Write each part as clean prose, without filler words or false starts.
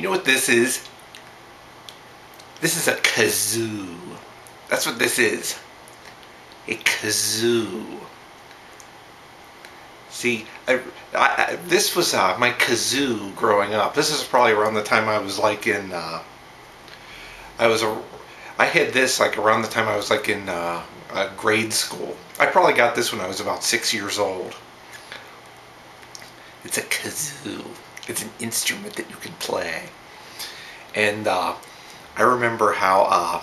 You know what this is? This is a kazoo. That's what this is. A kazoo. See, this was my kazoo growing up. This is probably around the time I was like in. I had this like around the time I was like in grade school. I probably got this when I was about 6 years old. It's a kazoo. It's an instrument that you can play. And I remember how.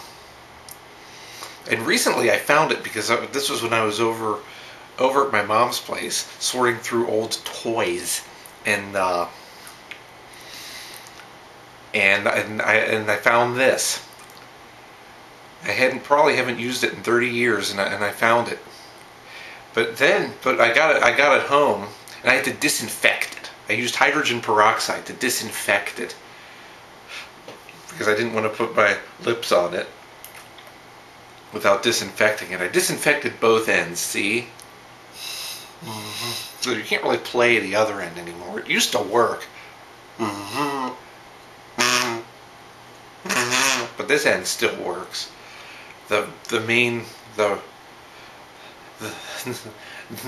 And recently I found it because this was when I was over at my mom's place sorting through old toys, and I found this. I probably haven't used it in 30 years, and I found it. But I got it home, and I had to disinfect it. I used hydrogen peroxide to disinfect it because I didn't want to put my lips on it without disinfecting it. I disinfected both ends, see? Mm-hmm. So you can't really play the other end anymore. It used to work. Mm-hmm. Mm-hmm. But this end still works. The main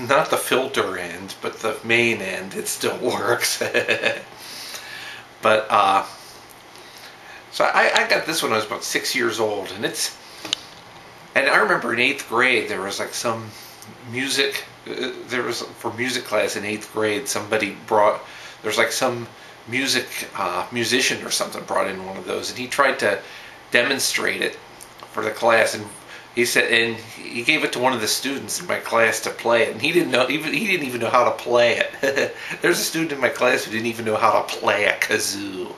not the filter end, but the main end, it still works. But so I got this when I was about 6 years old, and I remember in 8th grade there was like some music. There was for music class in 8th grade. There's like some musician or something brought in one of those, and he tried to demonstrate it for the class, and he said, and he gave it to one of the students in my class to play it, and he didn't even know how to play it. There's a student in my class who didn't even know how to play a kazoo.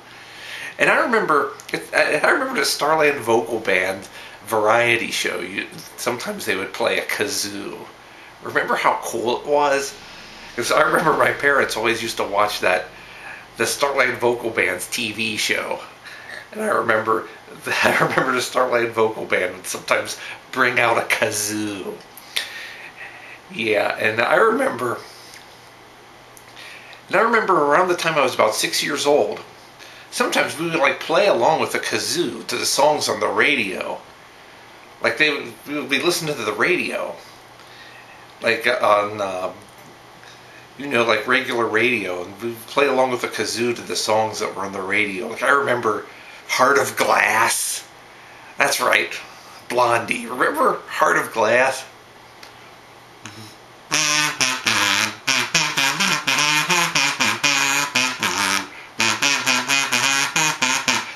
And I remember the Starland Vocal Band variety show. Sometimes they would play a kazoo. Remember how cool it was? Because I remember my parents always used to watch the Starland Vocal Band's TV show. And I remember the Starland Vocal Band would sometimes bring out a kazoo. Yeah, and I remember around the time I was about 6 years old, sometimes we would like play along with the kazoo to the songs on the radio. Like we would be listening to the radio, like on like regular radio, and we would play along with the kazoo to the songs that were on the radio. Like I remember Heart of Glass. That's right, Blondie. Remember Heart of Glass?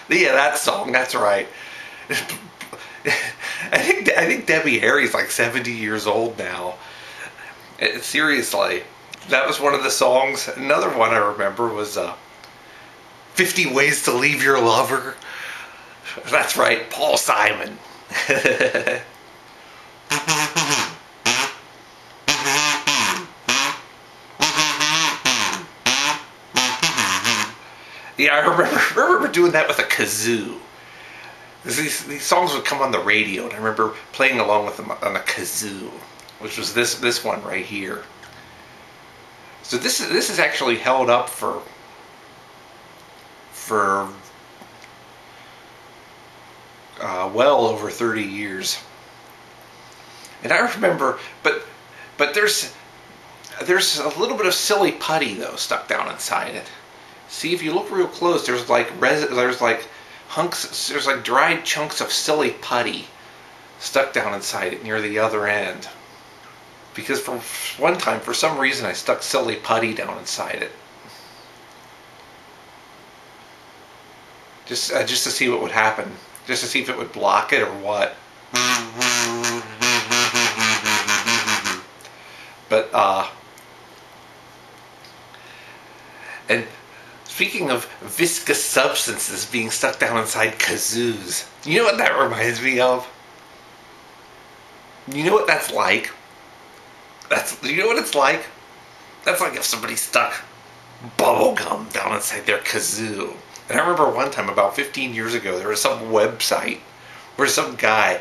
Yeah, that song. That's right. I think Debbie Harry's like 70 years old now. Seriously, that was one of the songs. Another one I remember was 50 Ways to Leave Your Lover. That's right, Paul Simon. Yeah, I remember doing that with a kazoo. These songs would come on the radio, and I remember playing along with them on a kazoo, which was this one right here. So this is actually held up for well over 30 years. And I remember, but there's a little bit of silly putty though stuck down inside it. See, if you look real close, there's like dried chunks of silly putty stuck down inside it near the other end. Because for one time, for some reason, I stuck silly putty down inside it. Just to see what would happen. Just to see if it would block it or what. But, and speaking of viscous substances being stuck down inside kazoos, you know what that reminds me of? You know what that's like? You know what it's like? That's like if somebody stuck bubble gum down inside their kazoo. And I remember one time, about 15 years ago, there was some website where some guy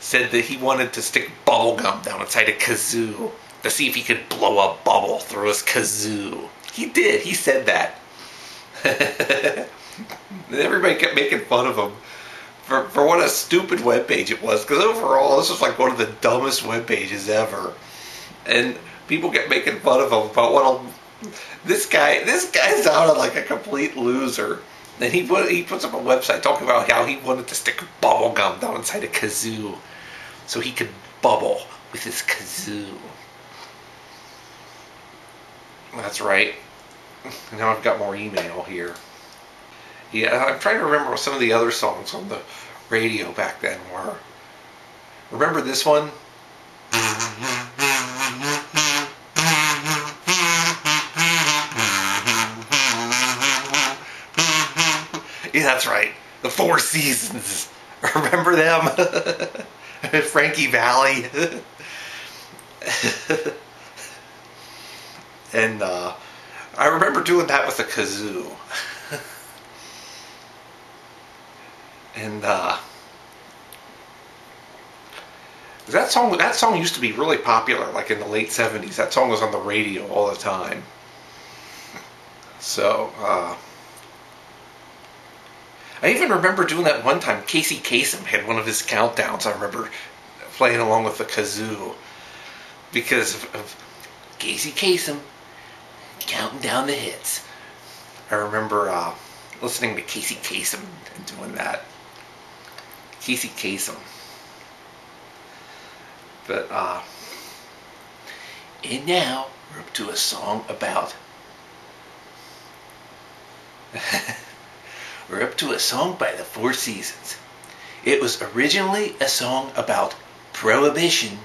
said that he wanted to stick bubble gum down inside a kazoo to see if he could blow a bubble through his kazoo. He did. He said that. And everybody kept making fun of him for what a stupid webpage it was. Because overall, this was like one of the dumbest web pages ever. And people kept making fun of him about what this guy sounded like a complete loser. And he puts up a website talking about how he wanted to stick bubble gum down inside a kazoo so he could bubble with his kazoo. That's right. Now I've got more email here. Yeah, I'm trying to remember what some of the other songs on the radio back then were. Remember this one? Yeah, that's right. The Four Seasons. Remember them? Frankie Valli. And I remember doing that with the kazoo. And that song used to be really popular, like in the late '70s. That song was on the radio all the time. So I even remember doing that one time. Casey Kasem had one of his countdowns. I remember playing along with the kazoo because of Casey Kasem counting down the hits. I remember listening to Casey Kasem and doing that. Casey Kasem. But and now we're up to a song about we're up to a song by the Four Seasons. It was originally a song about prohibition,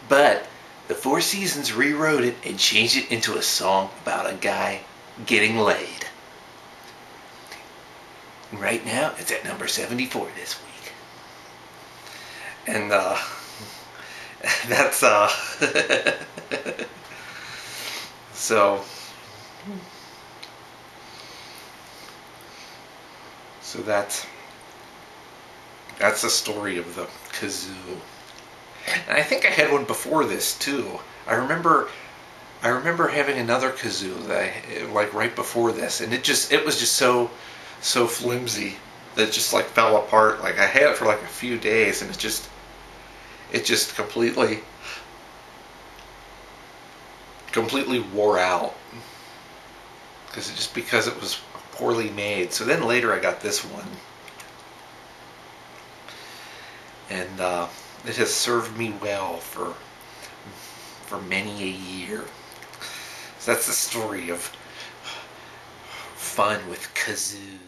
but the Four Seasons rewrote it and changed it into a song about a guy getting laid. And right now, it's at number 74 this week. And that's so that's the story of the kazoo. And I think I had one before this too. I remember having another kazoo that like right before this, and it was just so flimsy that it just like fell apart. Like I had it for like a few days, and it just completely wore out because it was poorly made. So then later I got this one, and it has served me well for many a year. So that's the story of fun with kazoo.